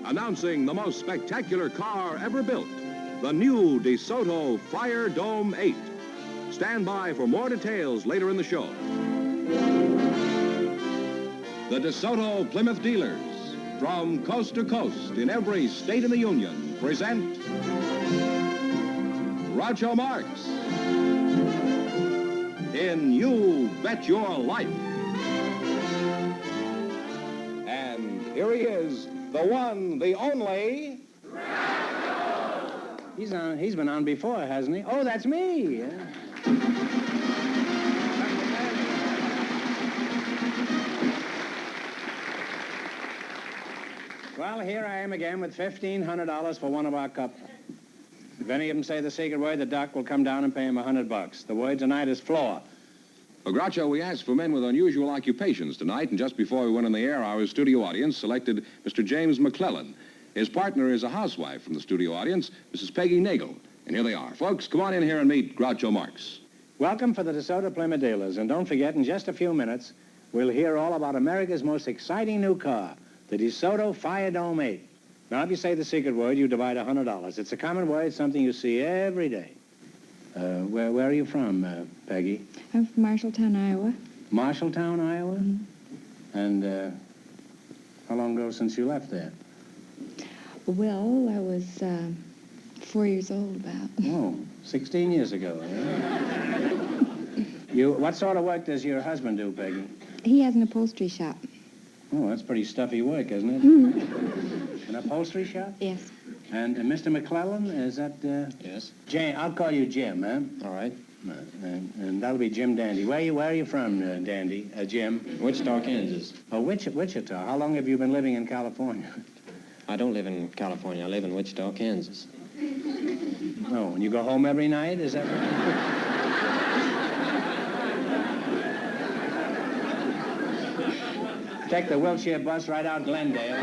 Announcing the most spectacular car ever built, the new DeSoto Fire Dome 8. Stand by for more details later in the show. The DeSoto Plymouth dealers, from coast to coast in every state in the Union, present Groucho Marx in You Bet Your Life. And here he is, the one, the only... He's been on before, hasn't he? Oh, that's me. Well, here I am again with $1,500 for one of our couple. If any of them say the secret word, the doc will come down and pay him $100. The word tonight is floor. Well, Groucho, we asked for men with unusual occupations tonight, and just before we went on the air, our studio audience selected Mr. James McClellan. His partner is a housewife from the studio audience, Mrs. Peggy Nagel. And here they are. Folks, come on in here and meet Groucho Marx. Welcome for the DeSoto Plymouth dealers. And don't forget, in just a few minutes, we'll hear all about America's most exciting new car, the DeSoto Fire Dome 8. Now, if you say the secret word, you divide $100. It's a common word, something you see every day. Where are you from, Peggy? I'm from Marshalltown, Iowa. Marshalltown, Iowa? Mm-hmm. And how long ago since you left there? Well, I was 4 years old about. Oh, 16 years ago. Yeah? What sort of work does your husband do, Peggy? He has an upholstery shop. Oh, that's pretty stuffy work, isn't it? Mm-hmm. An upholstery shop? Yes. And Mr. McClellan, is that... Yes. Jane, I'll call you Jim, huh? All right. And that'll be Jim Dandy. Where are you from, Dandy? Jim? Wichita, Kansas. Oh, Wichita. How long have you been living in California? I don't live in California. I live in Wichita, Kansas. Oh, and you go home every night? Is that right? Take the wheelchair bus right out Glendale.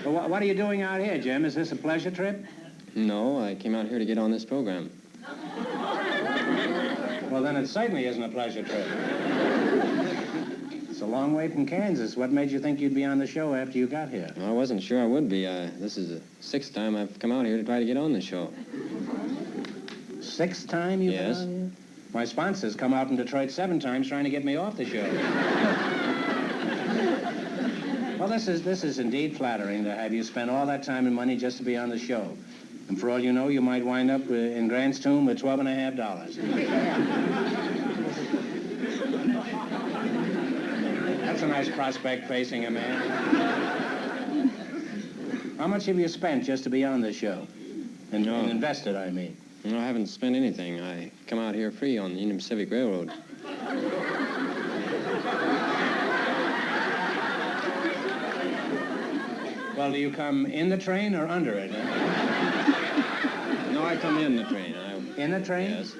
Well, what are you doing out here, Jim? Is this a pleasure trip? No, I came out here to get on this program. Well, then it certainly isn't a pleasure trip. It's a long way from Kansas. What made you think you'd be on the show after you got here? I wasn't sure I would be. This is the 6th time I've come out here to try to get on the show. 6th time you've Yes. been out here? My sponsors come out in Detroit 7 times trying to get me off the show. Well, this is indeed flattering to have you spend all that time and money just to be on the show. And for all you know, you might wind up in Grant's Tomb with $12.50. That's a nice prospect facing a man. How much have you spent just to be on this show? And invested, I mean. No, I haven't spent anything. I come out here free on the Union Pacific Railroad. Well, do you come in the train or under it? No, I come in the train. In the train? Yes.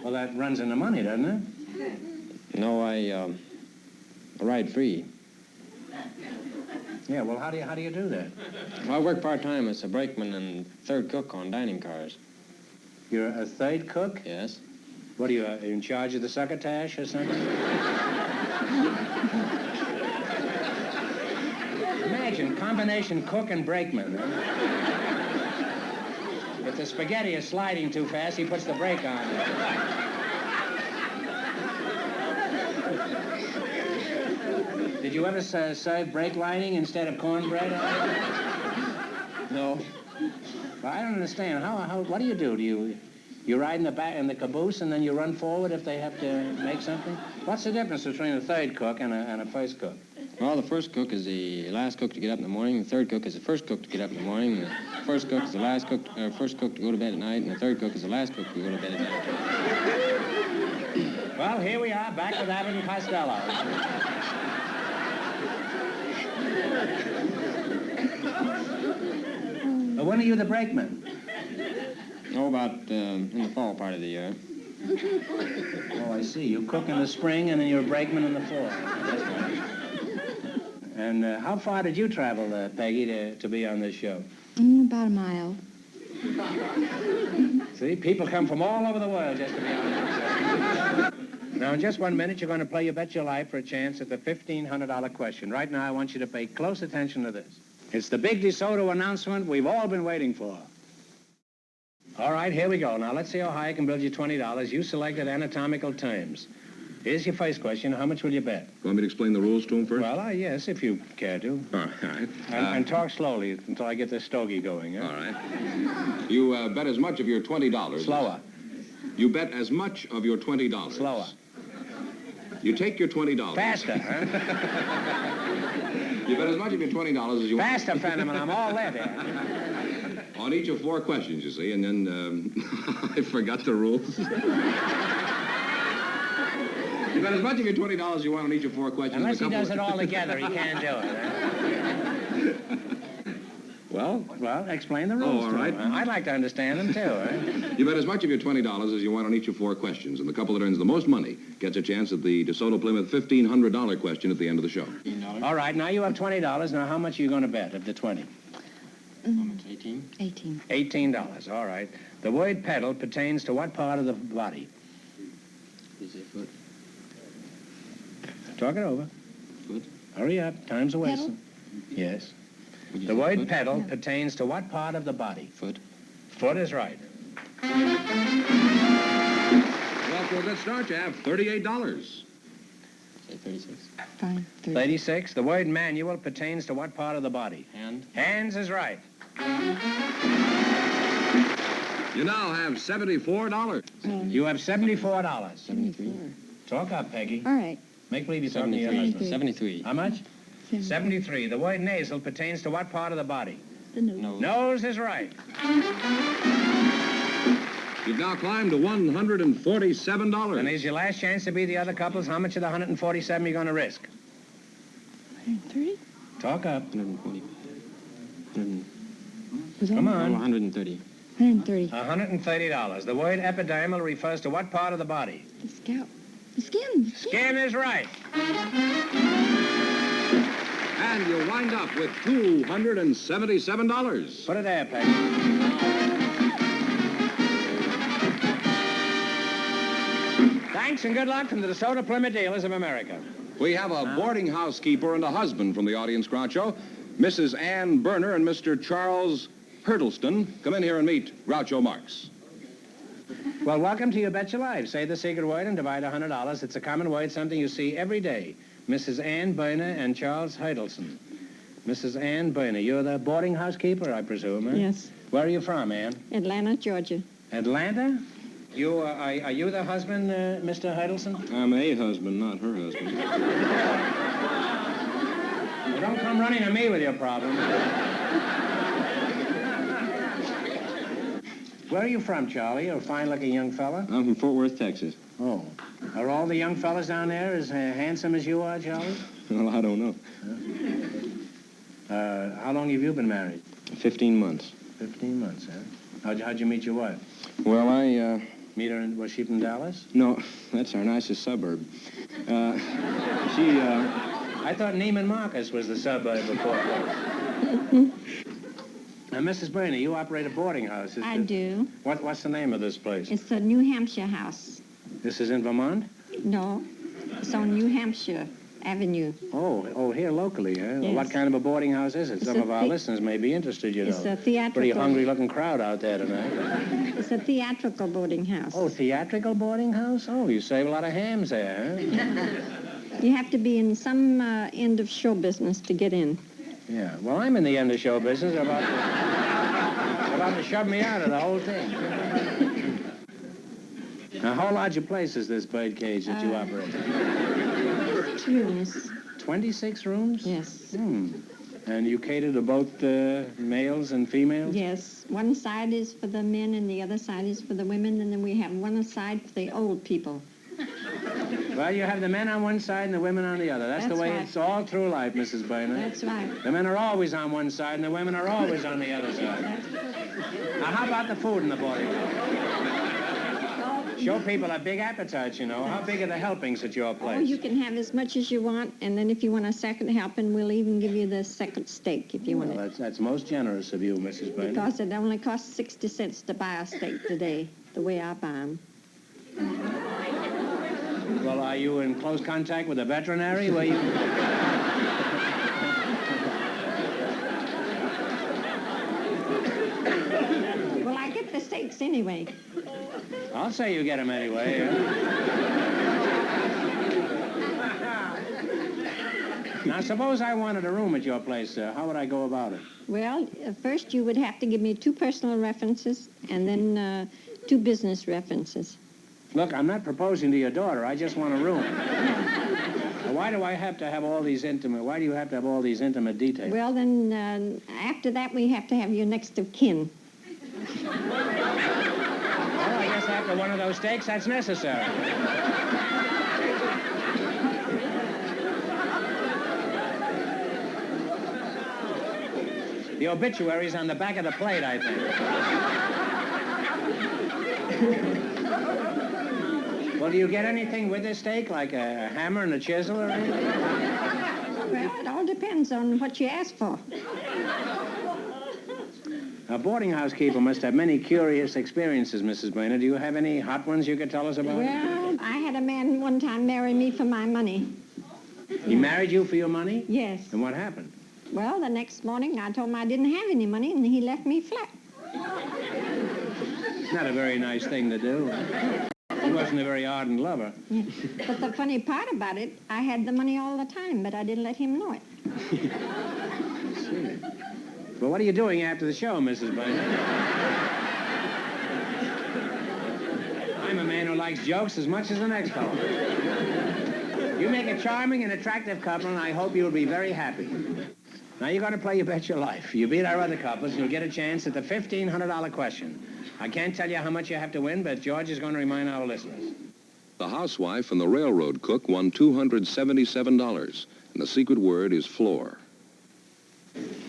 Well, that runs into money, doesn't it? No, I ride free. Yeah, well, how do you do that? Well, I work part-time as a brakeman and third cook on dining cars. You're a third cook? Yes. What are you, in charge of the succotash or something? Imagine, combination cook and brakeman. If the spaghetti is sliding too fast, he puts the brake on. Did you ever serve brake lining instead of cornbread? No. Well, I don't understand. What do? You ride in the back in the caboose and then you run forward if they have to make something? What's the difference between a third cook and a first cook? Well, the first cook is the last cook to get up in the morning. The third cook is the first cook to get up in the morning. The first cook is the first cook to go to bed at night, and the third cook is the last cook to go to bed at night. Well, here we are, back with Abbott and Costello. When are you the brakeman? Oh, about in the fall part of the year. Oh, I see. You cook in the spring and then you're a brakeman in the fall. That's right. And how far did you travel, Peggy, to be on this show? About a mile. See, people come from all over the world just to be on. Now, in just 1 minute, you're going to play You Bet Your Life for a chance at the $1,500 question. Right now, I want you to pay close attention to this. It's the big DeSoto announcement we've all been waiting for. All right, here we go. Now, let's see how high I can build you $20. You selected anatomical terms. Here's your first question. How much will you bet? Want me to explain the rules to him first? Well, yes, if you care to. All right. And talk slowly until I get this stogie going. Huh? All right. You bet as much of your $20. Slower. You bet as much of your $20. Slower. You take your $20. Faster, huh? You bet as much of your $20 as you want. Faster, Fenneman. I'm all there here. On each of 4 questions, you see, and then I forgot the rules. You bet as much of your $20 you want on each of 4 questions. Unless he does it all together, he can't do it. Huh? Well, explain the rules. All right. To him. I'd like to understand them, too. Huh? You bet as much of your $20 as you want on each of 4 questions, and the couple that earns the most money gets a chance at the DeSoto Plymouth $1,500 question at the end of the show. All right, now you have $20. Now, how much are you going to bet of the 20? How much, 18? 18. $18, all right. The word pedal pertains to what part of the body? Is it foot? Talk it over. Foot? Hurry up, time's a wasting. Yes. Would you The say word foot? pedal pertains to what part of the body? Foot. Foot is right. Well, for a good start, you have $38. Say 36. Fine. 30. 36. The word manual pertains to what part of the body? Hand. Hands is right. You now have $74. You have $74. 73. Talk up, Peggy. All right. Make believe you're talking to your 73. husband. 73. How much? 70. 73. The word nasal pertains to what part of the body? The nose. No. Nose is right. You've now climbed to $147. And here's your last chance to be the other couples. How much of the 147 are you going to risk? 130? Talk up. 140. Was that Come Oh, on. 130. 130. $130. The word epidermal refers to what part of the body? The scalp. The skin. Skin is right. And you'll wind up with $277. Put it there, Peggy. Thanks and good luck from the DeSoto Plymouth Dealers of America. We have a boarding housekeeper and a husband from the audience, Groucho. Mrs. Ann Berner and Mr. Charles Hurdleston. Come in here and meet Groucho Marx. Well, welcome to You Bet Your Life. Say the secret word and divide $100. It's a common word, something you see every day. Mrs. Ann Berner and Charles Hurdleston. Mrs. Ann Berner, you're the boarding housekeeper, I presume, huh? Yes, Where are you from, Ann? Atlanta, Georgia. Atlanta? You, are you the husband, Mr. Hurdleston? I'm a husband, not her husband. Well, don't come running to me with your problem. Where are you from, Charlie? You're a fine-looking young fella. I'm from Fort Worth, Texas. Oh. Are all the young fellas down there as handsome as you are, Charlie? Well, I don't know. How long have you been married? 15 months. 15 months, huh? How'd you meet your wife? Well, I, Meet her was she from Dallas? no, that's our nicest suburb. I thought Neiman Marcus was the suburb before. Now, Mrs. Berner, you operate a boarding house. I do. What's the name of this place? It's the New Hampshire house. This is in Vermont? No, it's on New Hampshire Avenue. Oh, here locally, huh? Yes. What kind of a boarding house is it? It's Some a of our listeners may be interested, you know. It's a theatrical. Pretty hungry-looking crowd out there tonight. It's a theatrical boarding house. Oh, theatrical boarding house? Oh, you save a lot of hams there, huh? You have to be in some end of show business to get in. Yeah. Well, I'm in the end of show business. They're about to shove me out of the whole thing. Now, how large a place is this bird cage that you operate? 2 rooms. 26 rooms? Yes. And you cater to both males and females? Yes. One side is for the men and the other side is for the women, and then we have one side for the old people. Well, you have the men on one side and the women on the other. That's the That's way right. it's all through life, Mrs. Berner. That's right. The men are always on one side and the women are always on the other side. Now, how about the food in the boarding house? Show people a big appetite, you know. How big are the helpings at your place? Oh, you can have as much as you want, and then if you want a second helping, we'll even give you the second steak if you want Well, it. that's most generous of you, Mrs. Berner. Because it only costs 60 cents to buy a steak today, the way I buy them. Well, are you in close contact with a veterinary? Where you... Well, I get the steaks anyway. I'll say you get them anyway. Now, suppose I wanted a room at your place, how would I go about it? Well, first you would have to give me 2 personal references and then 2 business references. Look, I'm not proposing to your daughter. I just want a room. Why do I have to have all these intimate... Why do you have to have all these intimate details? Well, then after that we have to have your next of kin. Well, I guess after one of those steaks, that's necessary. The obituary's on the back of the plate, I think. Well, do you get anything with this steak, like a hammer and a chisel or anything? Well, it all depends on what you ask for. A boarding house keeper must have many curious experiences, Mrs. Berner. Do you have any hot ones you could tell us about? Well, I had a man one time marry me for my money. He married you for your money? Yes. And what happened? Well, the next morning I told him I didn't have any money, and he left me flat. Not a very nice thing to do. He wasn't a very ardent lover. Yeah. But the funny part about it, I had the money all the time, but I didn't let him know it. See. Well, what are you doing after the show, Mrs. Berner? I'm a man who likes jokes as much as the next fellow. You make a charming and attractive couple, and I hope you'll be very happy. Now, you're going to play You Bet Your Life. You beat our other couples, and you'll get a chance at the $1,500 question. I can't tell you how much you have to win, but George is going to remind our listeners. The housewife and the railroad cook won $277, and the secret word is floor.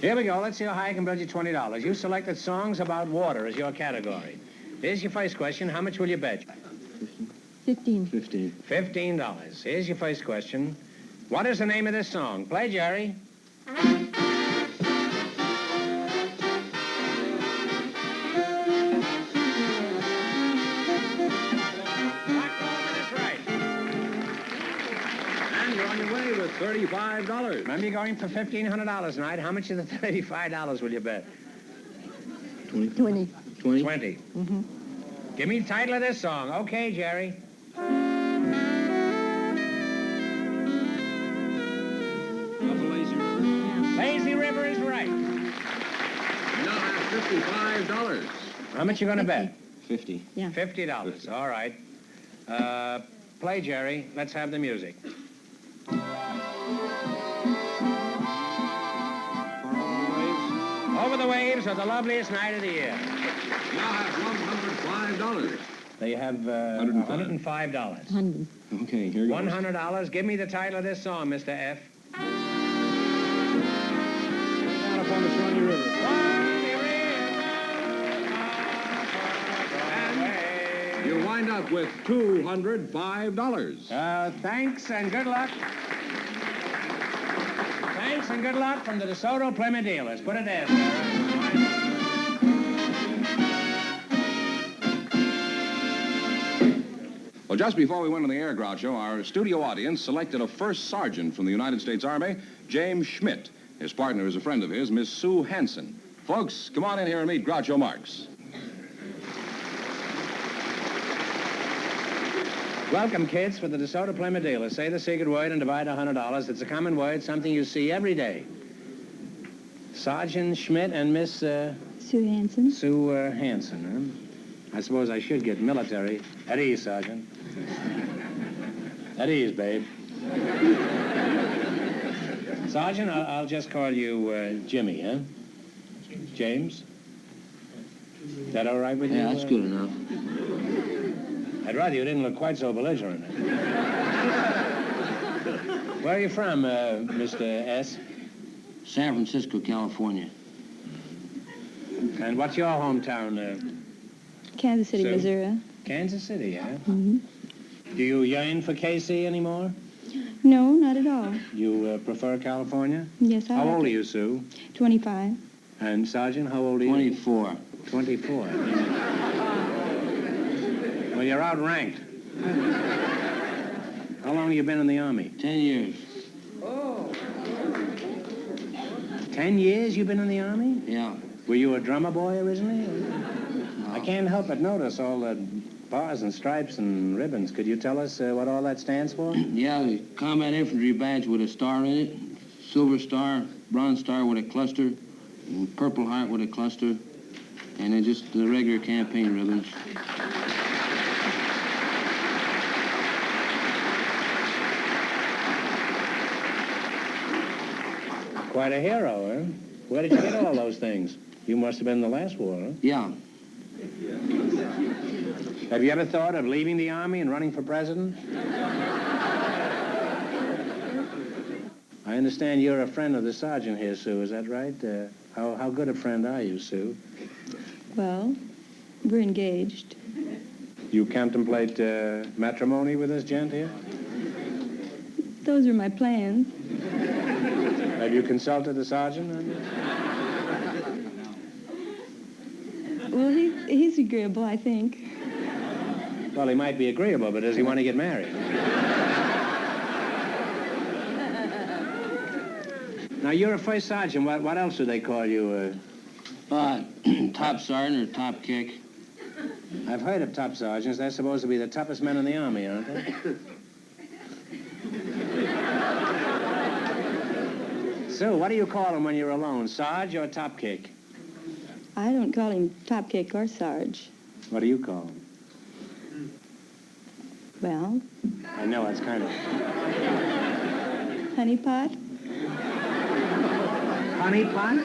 Here we go. Let's see how high I can build you $20. You selected songs about water as your category. Here's your first question. How much will you bet? 15. $15. Here's your first question. What is the name of this song? Play, Jerry. $35. Remember, you're going for $1,500 tonight. How much of the $35 will you bet? 20. 20? Mm-hmm. Give me the title of this song. Okay, Jerry. Lazy River is right. You now have $55. How much you going to bet? 50. Yeah. $50. All right. Play, Jerry. Let's have the music. Over the waves are the loveliest night of the year. You now have $105. They have $105. 100. Okay, here goes. $100. Give me the title of this song, Mr. F. Down upon the Swanee River. And you wind up with $205. Thanks and good luck. Thanks and good luck from the DeSoto Plymouth dealers. Put it there, Sarah. Well, just before we went on the air, Groucho, our studio audience selected a first sergeant from the United States Army, James Schmidt. His partner is a friend of his, Miss Sue Hansen. Folks, come on in here and meet Groucho Marx. Welcome, kids, for the DeSoto Plymouth dealers. Say the secret word and divide $100. It's a common word, something you see every day. Sergeant Schmidt and Miss... Sue Hansen. Sue Hansen, huh? I suppose I should get military. At ease, Sergeant. At ease, babe. Sergeant, I'll just call you Jimmy, huh? James? Is that all right with you? Yeah, that's good enough. I'd rather you didn't look quite so belligerent. Where are you from, Mr. S? San Francisco, California. And what's your hometown? Kansas City, Sue? Missouri. Kansas City, huh? Hmm. Do you yearn for KC anymore? No, not at all. You prefer California? Yes, I How like old are it. you, Sue? 25. And Sergeant, how old are you? 24. 24. Well, you're outranked. How long have you been in the Army? 10 years. 10 years you've been in the Army? Yeah. Were you a drummer boy originally? I can't help but notice all the bars and stripes and ribbons. Could you tell us what all that stands for? Yeah, the combat infantry badge with a star in it, silver star, bronze star with a cluster, and purple heart with a cluster, and then just the regular campaign ribbons. Quite a hero, huh? Where did you get all those things? You must have been in the last war, huh? Yeah. Have you ever thought of leaving the Army and running for president? I understand you're a friend of the sergeant here, Sue. Is that right? How good a friend are you, Sue? Well, we're engaged. You contemplate matrimony with this gent here? Those are my plans. Have you consulted the sergeant on this? Well, he's agreeable, I think. Well, he might be agreeable, but does he want to get married? Now, you're a first sergeant. What else do they call you? Top sergeant or top kick. I've heard of top sergeants. They're supposed to be the toughest men in the Army, aren't they? Sue, what do you call him when you're alone, Sarge or top kick? I don't call him Top Kick or Sarge. What do you call him? Well, I know, it's kind of... Honey Pot. Honey pot?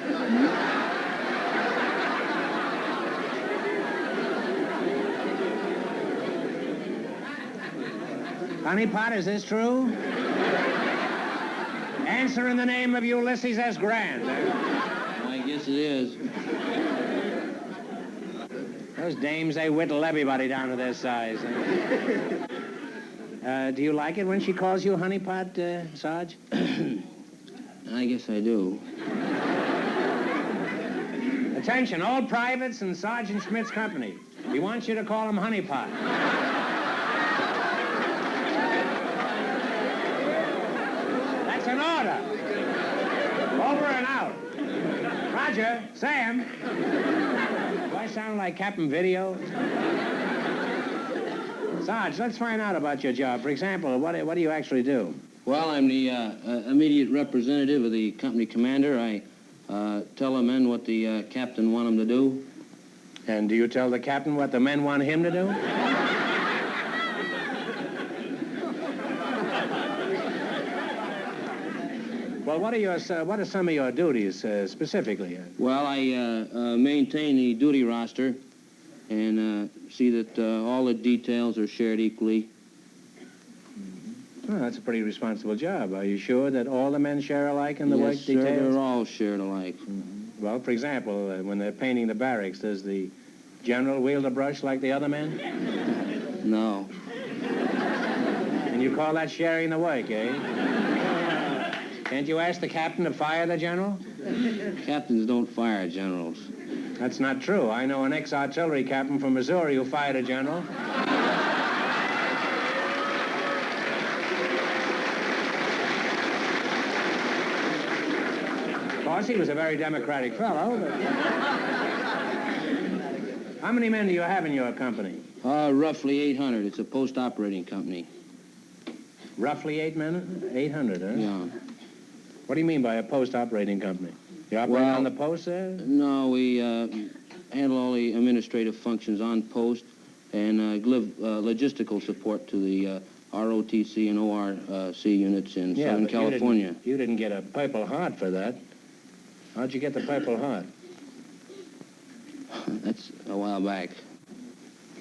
Honey pot, is this true? Answer in the name of Ulysses S. Grant. I guess it is. Those dames, they whittle everybody down to their size. Do you like it when she calls you Honey Pot, Sarge? I guess I do. Attention, all privates in Sergeant Schmidt's company. He wants you to call him Honey Pot. That's an order. Over and out. Roger, Sam. Do I sound like Captain Video? Sarge, let's find out about your job. For example, what do you actually do? Well, I'm the immediate representative of the company commander. I tell the men what the captain want them to do. And do you tell the captain what the men want him to do? Well, what are some of your duties specifically? Well, I maintain the duty roster and see that all the details are shared equally. Oh, that's a pretty responsible job. Are you sure that all the men share alike in the work Yes, sir, details? they're all shared alike. Well, for example, when they're painting the barracks, does the general wield the brush like the other men? No. And you call that sharing the work, eh? Can't you ask the captain to fire the general? Captains don't fire generals. That's not true. I know an ex-artillery captain from Missouri who fired a general. Of course, he was a very democratic fellow, but... How many men do you have in your company? Roughly 800. It's a post-operating company. Roughly 800, huh? Yeah. What do you mean by a post-operating company? You operate Well, on the post there? No, we handle all the administrative functions on post and give logistical support to the ROTC and ORC units in Southern but California. You didn't get a Purple Heart for that. How'd you get the Purple Heart? That's a while back.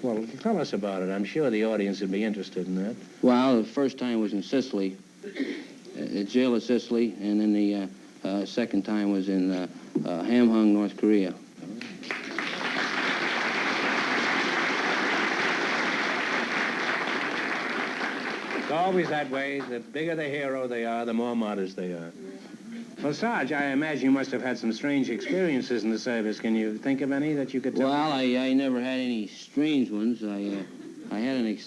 Well, tell us about it. I'm sure the audience would be interested in that. Well, the first time was in Sicily, the jail of Sicily, and then the second time was in Hamhung, North Korea. always that way. The bigger the hero they are, the more modest they are. Well, Sarge, I imagine you must have had some strange experiences in the service. Can you think of any that you could tell? Well, I never had any strange ones. I had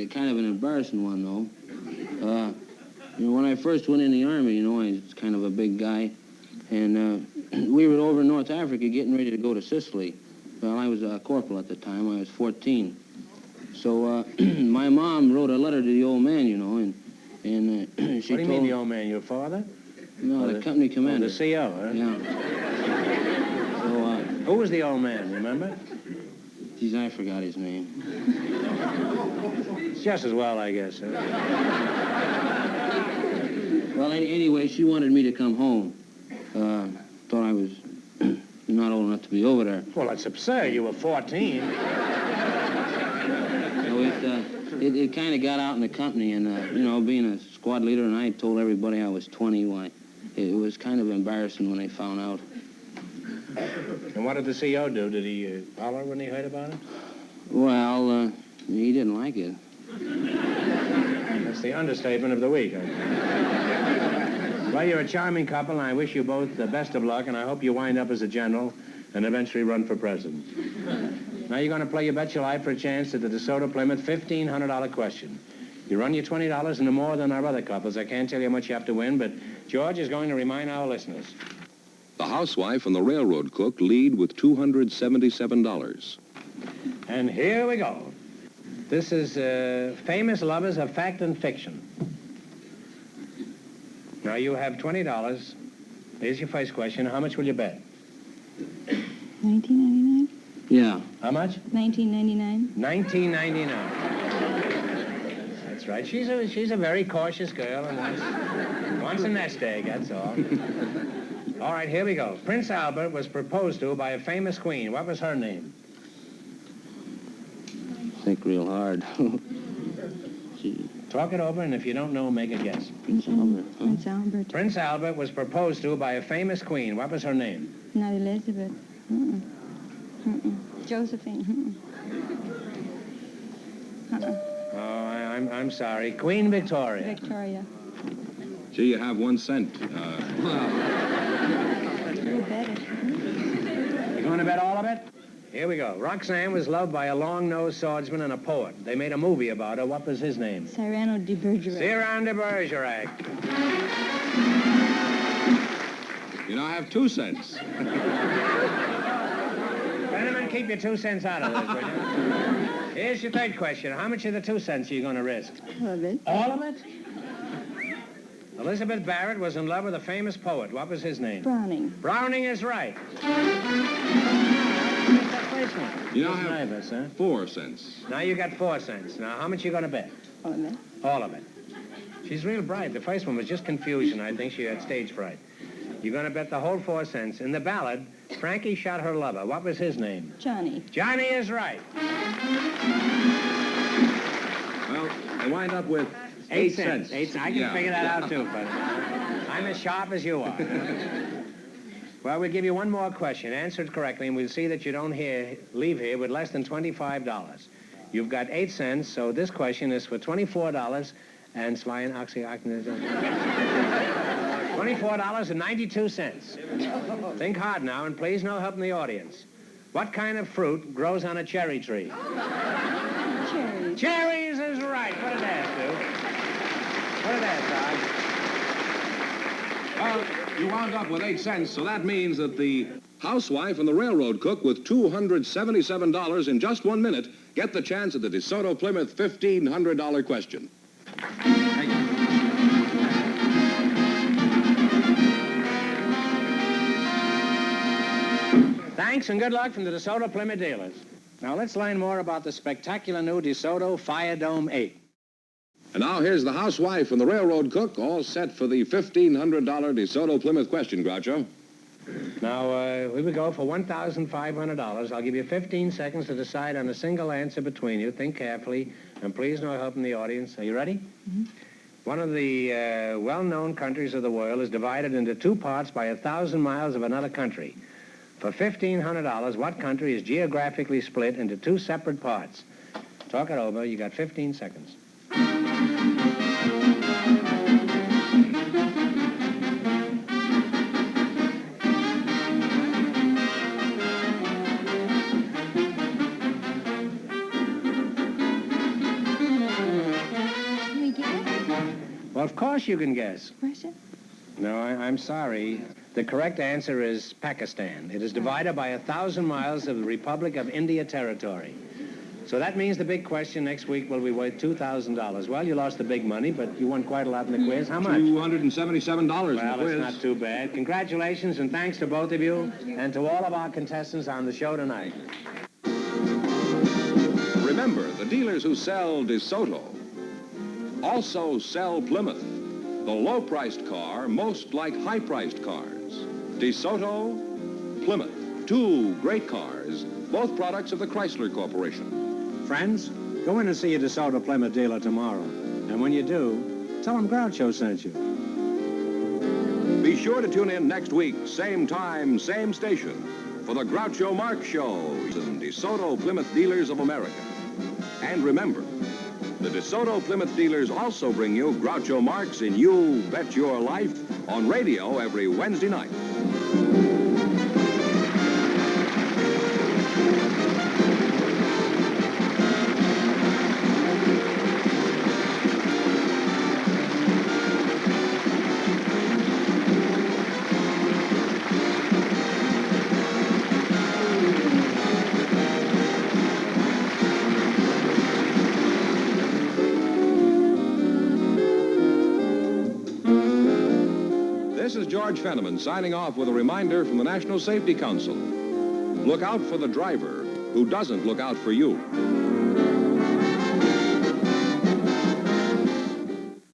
kind of an embarrassing one, though. When I first went in the Army, I was kind of a big guy, and we were over in North Africa getting ready to go to Sicily. Well, I was a corporal at the time. I was 14. So my mom wrote a letter to the old man, and she What do you told mean, the old man? Your father? No, the company commander. Oh, the CO, huh? Yeah. So, Who was the old man, remember? geez, I forgot his name. It's just as well, I guess. Huh? Well, anyway, she wanted me to come home. Thought I was not old enough to be over there. Well, that's absurd. You were 14. So it kind of got out in the company, and, being a squad leader, and I told everybody I was 20, why, it was kind of embarrassing when they found out. And what did the CO do? Did he holler when he heard about it? Well, he didn't like it. That's the understatement of the week. Well, you're a charming couple, and I wish you both the best of luck, and I hope you wind up as a general and eventually run for president. Now you're going to play your bet your life for a chance at the DeSoto Plymouth $1,500 question. You run your $20 into more than our other couples. I can't tell you how much you have to win, but George is going to remind our listeners. The housewife and the railroad cook lead with $277. And here we go. This is Famous Lovers of Fact and Fiction. Now you have $20. Here's your first question. How much will you bet? $19.99? Yeah. How much? $19.99? $19.99. That's right. She's a very cautious girl and wants a nest egg, that's all. All right, here we go. Prince Albert was proposed to by a famous queen. What was her name? Think real hard. Gee, Talk it over, and if you don't know, make a guess. Prince Albert. Huh? Prince Albert. Prince Albert was proposed to by a famous queen. What was her name? Not Elizabeth. Josephine. Oh, I'm sorry. Queen Victoria. Victoria. Gee, you have 1 cent. You bet it. You going to bet all of it? Here we go. Roxanne was loved by a long-nosed swordsman and a poet. They made a movie about her. What was his name? Cyrano de Bergerac. Cyrano de Bergerac. You now have 2 cents. Fenneman, keep your 2 cents out of this, will you? Here's your third question. How much of the 2 cents are you going to risk? All of it. All of it? Elizabeth Barrett was in love with a famous poet. What was his name? Browning. Browning is right. You now have Nervous, huh? 4 cents. Now you got 4 cents. Now, how much you going to bet? All of it. All of it. She's real bright. The first one was just confusion. I think she had stage fright. You're going to bet the whole 4 cents. In the ballad, Frankie shot her lover. What was his name? Johnny. Johnny is right. Well, I wind up with 8 cents. 8 cents. I can Yeah. figure that out, too, but I'm as sharp as you are. Well, we'll give you one more question. Answer it correctly, and we'll see that you don't leave here with less than $25. You've got 8 cents, so this question is for $24 and $24.92. Think hard now, and please no help in the audience. What kind of fruit grows on a cherry tree? Cherry. Cherries is right. What did that do? What did that, Sarge? Well, you wound up with 8 cents, so that means that the housewife and the railroad cook with $277 in just 1 minute get the chance at the DeSoto Plymouth $1,500 question. Thank you. Thanks and good luck from the DeSoto Plymouth dealers. Now let's learn more about the spectacular new DeSoto Fire Dome 8. And now here's the housewife and the railroad cook all set for the $1,500 DeSoto Plymouth question, Groucho. Now, here we go for $1,500. I'll give you 15 seconds to decide on a single answer between you. Think carefully, and please no help in the audience. Are you ready? Mm-hmm. One of the well-known countries of the world is divided into 2 parts by 1,000 miles of another country. For $1,500, what country is geographically split into 2 separate parts? Talk it over. You got 15 seconds. Can we guess? Well, of course you can guess. Russia? No, I'm sorry. The correct answer is Pakistan. It is divided by 1,000 miles of the Republic of India territory. So that means the big question next week will be worth $2,000. Well, you lost the big money, but you won quite a lot in the quiz. How much? $277 in the Well, quiz. it's not too bad. Congratulations and thanks to both of you and to all of our contestants on the show tonight. Remember, the dealers who sell DeSoto also sell Plymouth, the low-priced car most like high-priced cars. DeSoto, Plymouth, two great cars, both products of the Chrysler Corporation. Friends, go in and see a DeSoto Plymouth dealer tomorrow. And when you do, tell them Groucho sent you. Be sure to tune in next week, same time, same station, for the Groucho Marx Show and DeSoto Plymouth Dealers of America. And remember, the DeSoto Plymouth dealers also bring you Groucho Marx in You Bet Your Life on radio every Wednesday night. This is George Fenneman signing off with a reminder from the National Safety Council. Look out for the driver who doesn't look out for you.